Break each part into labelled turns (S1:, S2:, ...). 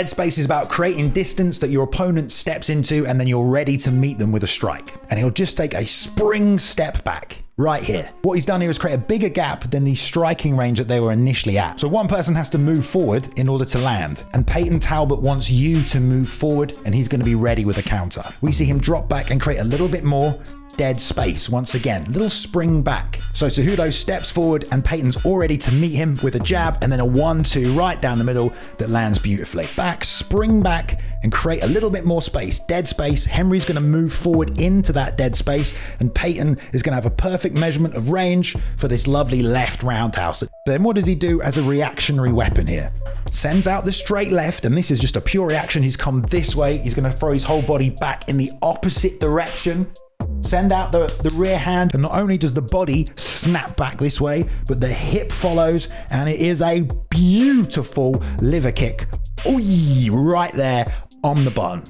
S1: Dead space is about creating distance that your opponent steps into and then you're ready to meet them with a strike. And he'll just take a spring step back. Right here. What he's done here is create a bigger gap than the striking range that they were initially at. So one person has to move forward in order to land. And Peyton Talbott wants you to move forward and he's going to be ready with a counter. We see him drop back and create a little bit more dead space. Once again, little spring back. So Cejudo steps forward and Peyton's all ready to meet him with a jab and then a 1-2 right down the middle that lands beautifully. Back, spring back and create a little bit more space. Dead space. Henry's going to move forward into that dead space and Peyton is going to have a perfect measurement of range for this lovely left roundhouse. Then what does he do as a reactionary weapon here? Sends out the straight left, and this is just a pure reaction. He's come this way. He's going to throw his whole body back in the opposite direction. Send out the rear hand, and not only does the body snap back this way, but the hip follows, and it is a beautiful liver kick. Ooh, right there on the bun.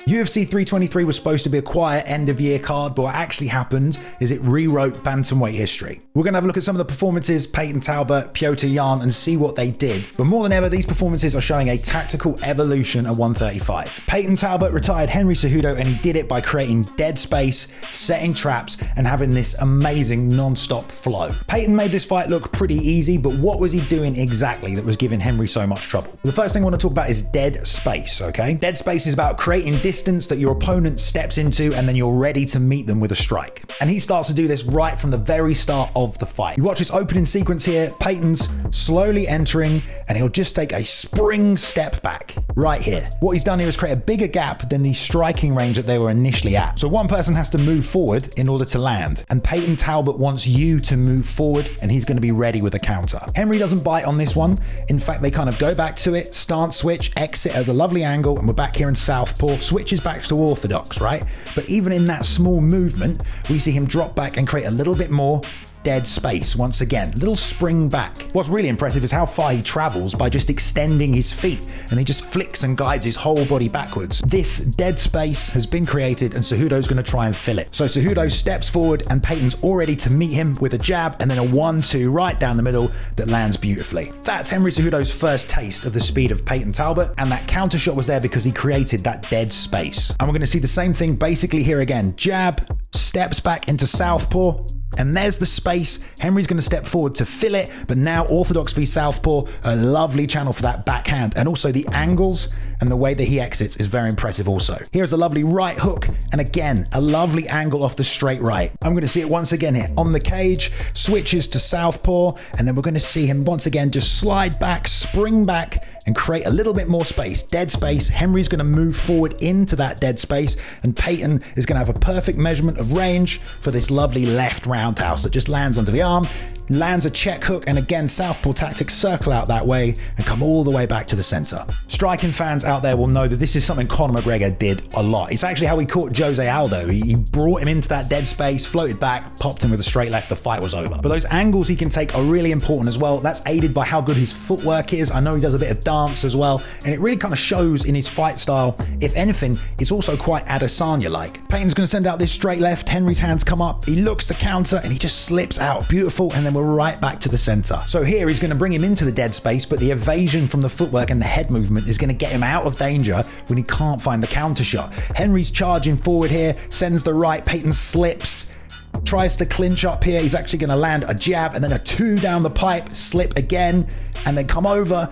S1: UFC 323 was supposed to be a quiet end-of-year card, but what actually happened is it rewrote bantamweight history. We're going to have a look at some of the performances, Peyton Talbott, Petr Yan, and see what they did. But more than ever, these performances are showing a tactical evolution at 135. Peyton Talbott retired Henry Cejudo, and he did it by creating dead space, setting traps, and having this amazing non-stop flow. Peyton made this fight look pretty easy, but what was he doing exactly that was giving Henry so much trouble? The first thing I want to talk about is dead space, okay? Dead space is about creating distance that your opponent steps into and then you're ready to meet them with a strike. And he starts to do this right from the very start of the fight. You watch this opening sequence here, Peyton's slowly entering and he'll just take a spring step back right here. What he's done here is create a bigger gap than the striking range that they were initially at. So one person has to move forward in order to land. And Peyton Talbott wants you to move forward and he's going to be ready with a counter. Henry doesn't bite on this one. In fact, they kind of go back to it, stance switch, exit at a lovely angle, and we're back here in southpaw, switches back to orthodox, right? But even in that small movement, we see him drop back and create a little bit more dead space. Once again, little spring back. What's really impressive is how far he travels by just extending his feet, and he just flicks and guides his whole body backwards. This dead space has been created and Cejudo's going to try and fill it. So Cejudo steps forward and Peyton's all ready to meet him with a jab and then a 1-2 right down the middle that lands beautifully. That's Henry Cejudo's first taste of the speed of Peyton Talbott, and that counter shot was there because he created that dead space. And we're going to see the same thing basically here again. Jab, steps back into southpaw, and there's the space. Henry's going to step forward to fill it, but now orthodox v southpaw, a lovely channel for that backhand, and also the angles and the way that he exits is very impressive also. Here's a lovely right hook, and again, a lovely angle off the straight right. I'm going to see it once again here. On the cage, switches to southpaw, and then we're going to see him once again just slide back, spring back, and create a little bit more space, dead space. Henry's going to move forward into that dead space, and Peyton is going to have a perfect measurement of range for this lovely left roundhouse that just lands under the arm, lands a check hook, and again, southpaw tactics, circle out that way and come all the way back to the center. Striking fans out there will know that this is something Conor McGregor did a lot. It's actually how he caught Jose Aldo. He brought him into that dead space, floated back, popped him with a straight left, the fight was over. But those angles he can take are really important as well. That's aided by how good his footwork is. I know he does a bit of dance as well, and it really kind of shows in his fight style. If anything, it's also quite Adesanya-like. Peyton's going to send out this straight left, Henry's hands come up, he looks to counter, and he just slips out. Beautiful, and then we're right back to the center. So here he's going to bring him into the dead space, but the evasion from the footwork and the head movement is going to get him out of danger when he can't find the counter shot. Henry's charging forward here, sends the right, Peyton slips, tries to clinch up here. He's actually going to land a jab and then a 2 down the pipe, slip again, and then come over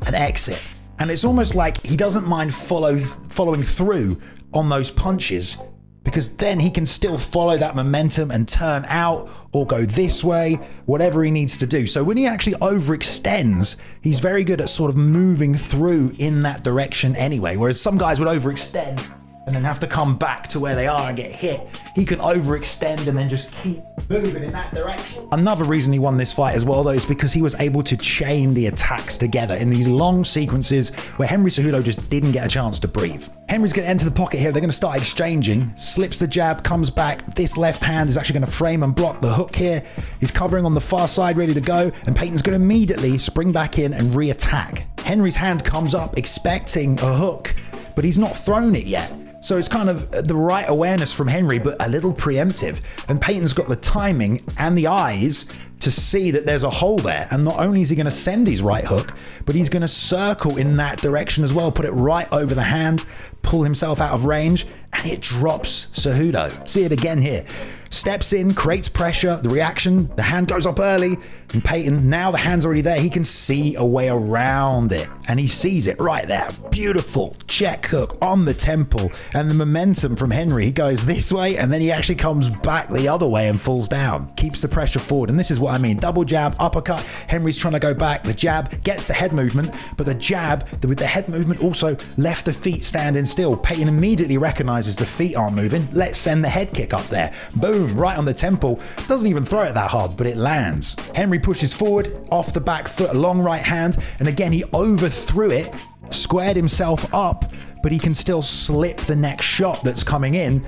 S1: and exit. And it's almost like he doesn't mind following through on those punches, because then he can still follow that momentum and turn out or go this way, whatever he needs to do. So when he actually overextends, he's very good at sort of moving through in that direction anyway. Whereas some guys would overextend and then have to come back to where they are and get hit. He can overextend and then just keep moving in that direction. Another reason he won this fight as well, though, is because he was able to chain the attacks together in these long sequences where Henry Cejudo just didn't get a chance to breathe. Henry's going to enter the pocket here. They're going to start exchanging. Slips the jab, comes back. This left hand is actually going to frame and block the hook here. He's covering on the far side, ready to go, and Peyton's going to immediately spring back in and re-attack. Henry's hand comes up expecting a hook, but he's not thrown it yet. So it's kind of the right awareness from Henry, but a little preemptive. And Peyton's got the timing and the eyes to see that there's a hole there. And not only is he going to send his right hook, but he's going to circle in that direction as well, put it right over the hand, pull himself out of range, and it drops Cejudo. See it again here. Steps in, creates pressure, the reaction, the hand goes up early, and Peyton, now the hand's already there, he can see a way around it, and he sees it right there. Beautiful check hook on the temple, and the momentum from Henry, he goes this way, and then he actually comes back the other way and falls down. Keeps the pressure forward, and this is what I mean. Double jab, uppercut, Henry's trying to go back, the jab gets the head movement, but the jab with the head movement also left the feet standing still. Peyton immediately recognizes the feet aren't moving, let's send the head kick up there. Boom. Right on the temple. Doesn't even throw it that hard, but it lands. Henry pushes forward, off the back foot, a long right hand, and again he overthrew it, squared himself up, but he can still slip the next shot that's coming in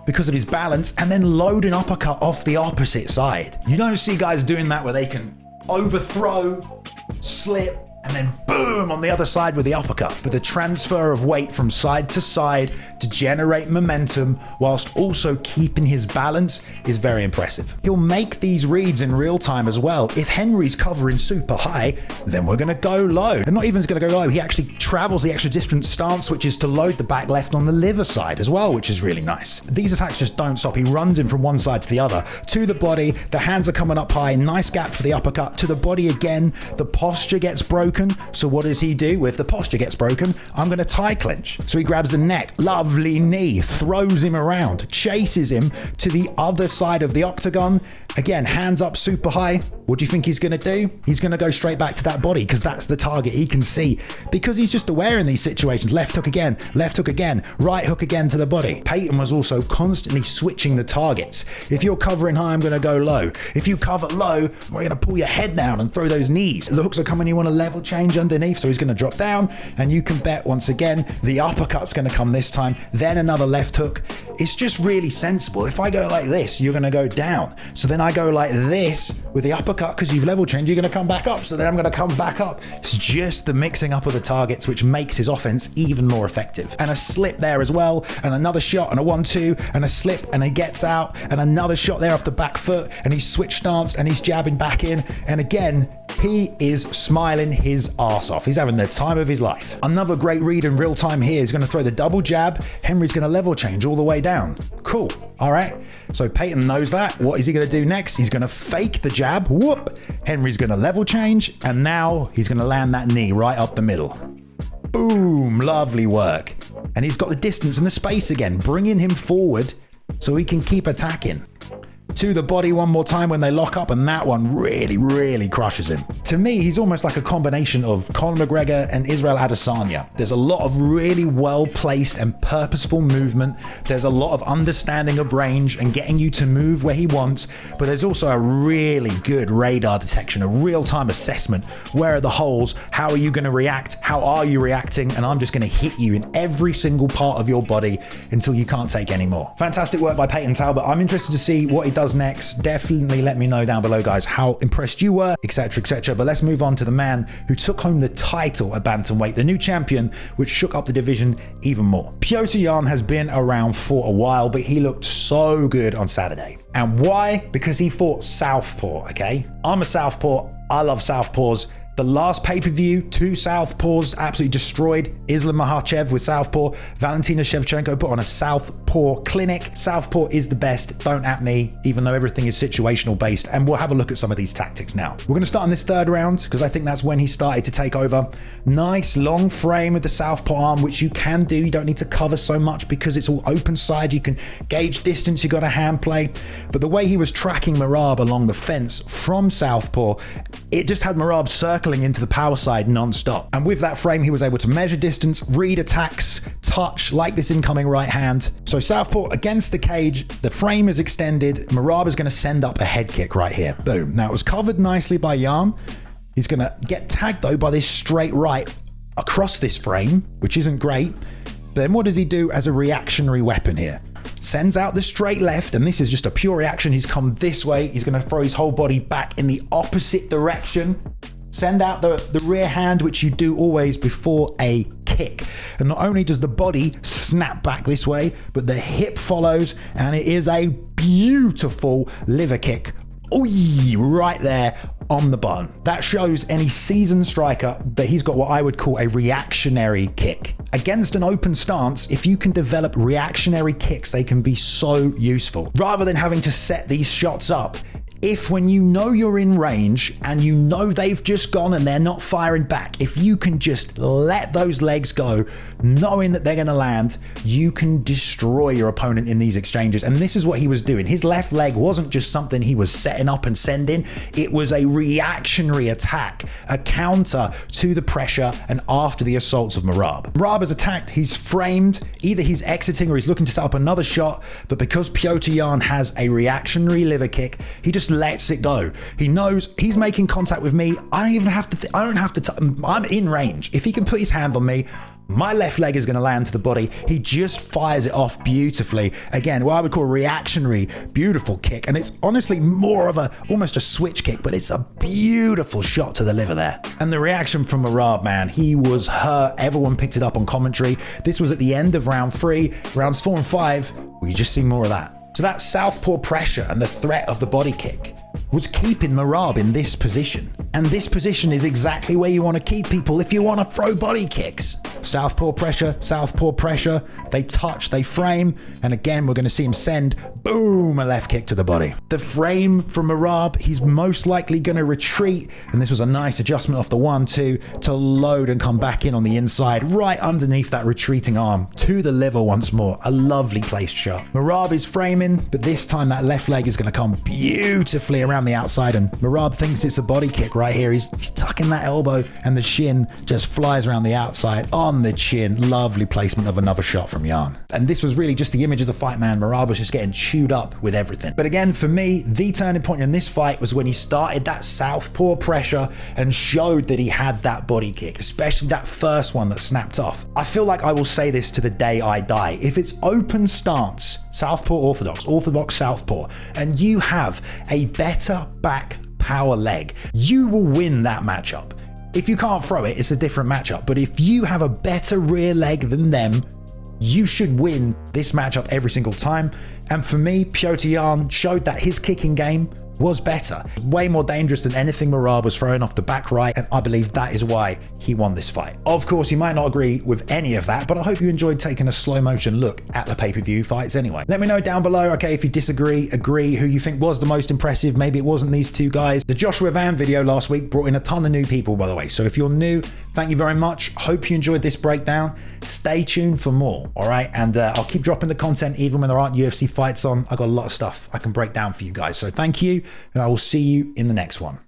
S1: because of his balance, and then load an uppercut off the opposite side. You don't see guys doing that where they can overthrow, slip, and then boom on the other side with the uppercut. But the transfer of weight from side to side to generate momentum whilst also keeping his balance is very impressive. He'll make these reads in real time as well. If Henry's covering super high, then we're going to go low. And not even going to go low, he actually travels the extra distance, stance switches to load the back left on the liver side as well, which is really nice. These attacks just don't stop. He runs him from one side to the other. To the body, the hands are coming up high, nice gap for the uppercut. To the body again, the posture gets broken. So what does he do? If the posture gets broken, I'm going to tie clinch. So he grabs the neck, lovely knee, throws him around, chases him to the other side of the octagon. Again, hands up super high. What do you think he's going to do? He's going to go straight back to that body because that's the target he can see. Because he's just aware in these situations. Left hook again, right hook again to the body. Peyton was also constantly switching the targets. If you're covering high, I'm going to go low. If you cover low, we're going to pull your head down and throw those knees. The hooks are coming, you want a level change underneath, so he's going to drop down, and you can bet once again the uppercut's going to come this time, then another left hook. It's just really sensible. If I go like this, you're going to go down. So then I go like this with the uppercut because you've level changed, you're going to come back up. So then I'm going to come back up. It's just the mixing up of the targets which makes his offense even more effective. And a slip there as well, and another shot, and a 1-2, and a slip, and he gets out, and another shot there off the back foot, and he's switched stance, and he's jabbing back in, and again, he is smiling his arse off. He's having the time of his life. Another great read in real time here. He's going to throw the double jab. Henry's going to level change all the way down. Cool. All right. So Peyton knows that. What is he going to do next? He's going to fake the jab. Whoop. Henry's going to level change. And now he's going to land that knee right up the middle. Boom. Lovely work. And he's got the distance and the space again, bringing him forward so he can keep attacking. To the body one more time when they lock up, and that one really, really crushes him. To me, he's almost like a combination of Conor McGregor and Israel Adesanya. There's a lot of really well-placed and purposeful movement. There's a lot of understanding of range and getting you to move where he wants, but there's also a really good radar detection, a real-time assessment. Where are the holes? How are you going to react? How are you reacting? And I'm just going to hit you in every single part of your body until you can't take any more. Fantastic work by Peyton Talbott. I'm interested to see what he does next. Definitely let me know down below, guys, how impressed you were, etc, etc. But let's move on to the man who took home the title at bantamweight, the new champion, which shook up the division even more. Petr Yan has been around for a while, but he looked so good on Saturday. And why? Because he fought southpaw. Okay, I'm a southpaw. I love southpaws. The last pay-per-view, 2 southpaws absolutely destroyed. Islam Makhachev with southpaw. Valentina Shevchenko put on a southpaw clinic. Southpaw is the best. Don't at me, even though everything is situational based. And we'll have a look at some of these tactics now. We're going to start in this third round because I think that's when he started to take over. Nice long frame with the southpaw arm, which you can do. You don't need to cover so much because it's all open side. You can gauge distance. You got a hand play. But the way he was tracking Merab along the fence from southpaw, it just had Merab circling into the power side non-stop. And with that frame, he was able to measure distance, read attacks, touch, like this incoming right hand. So southpaw against the cage, the frame is extended. Merab is going to send up a head kick right here. Boom. Now it was covered nicely by Yan. He's going to get tagged though by this straight right across this frame, which isn't great. Then what does he do as a reactionary weapon here? Sends out the straight left, and this is just a pure reaction. He's come this way. He's going to throw his whole body back in the opposite direction. Send out the rear hand, which you do always before a kick. And not only does the body snap back this way, but the hip follows, and it is a beautiful liver kick Ooh, right there on the button. That shows any seasoned striker that he's got what I would call a reactionary kick. Against an open stance, if you can develop reactionary kicks, they can be so useful. Rather than having to set these shots up, if when you know you're in range and you know they've just gone and they're not firing back, if you can just let those legs go, knowing that they're going to land, you can destroy your opponent in these exchanges. And this is what he was doing. His left leg wasn't just something he was setting up and sending. It was a reactionary attack, a counter to the pressure and after the assaults of Merab. Merab is attacked, he's framed, either he's exiting or he's looking to set up another shot, but because Petr Yan has a reactionary liver kick, he just lets it go. He knows he's making contact with me. I don't even have to, I'm in range. If he can put his hand on me, my left leg is going to land to the body. He just fires it off beautifully. Again, what I would call a reactionary, beautiful kick. And it's honestly more of almost a switch kick, but it's a beautiful shot to the liver there. And the reaction from Merab, man, he was hurt. Everyone picked it up on commentary. This was at the end of round 3. Rounds 4 and 5, we just see more of that. So that southpaw pressure and the threat of the body kick was keeping Merab in this position. And this position is exactly where you want to keep people if you want to throw body kicks. Southpaw pressure, they touch, they frame, and again, we're going to see him send, boom, a left kick to the body. The frame from Merab, he's most likely going to retreat, and this was a nice adjustment off the 1-2 to load and come back in on the inside, right underneath that retreating arm, to the liver once more. A lovely placed shot. Merab is framing, but this time that left leg is going to come beautifully around the outside, and Merab thinks it's a body kick right here. He's tucking that elbow, and the shin just flies around the outside on the chin. Lovely placement of another shot from Yan. And this was really just the image of the fight, man. Merab was just getting chewed up with everything. But again, for me, the turning point in this fight was when he started that southpaw pressure and showed that he had that body kick, especially that first one that snapped off. I feel like I will say this to the day I die. If it's open stance, southpaw orthodox southpaw, and you have a better back power leg, you will win that matchup. If you can't throw it, it's a different matchup. But if you have a better rear leg than them, you should win this matchup every single time. And for me, Petr Yan showed that his kicking game was better. Way more dangerous than anything Merab was throwing off the back right, and I believe that is why he won this fight. Of course, you might not agree with any of that, but I hope you enjoyed taking a slow motion look at the pay-per-view fights anyway. Let me know down below, okay, if you disagree, agree, who you think was the most impressive. Maybe it wasn't these two guys. The Joshua Van video last week brought in a ton of new people, by the way, so if you're new, thank you very much. Hope you enjoyed this breakdown. Stay tuned for more, all right? And I'll keep dropping the content even when there aren't UFC fights on. I got a lot of stuff I can break down for you guys, so thank you, and I will see you in the next one.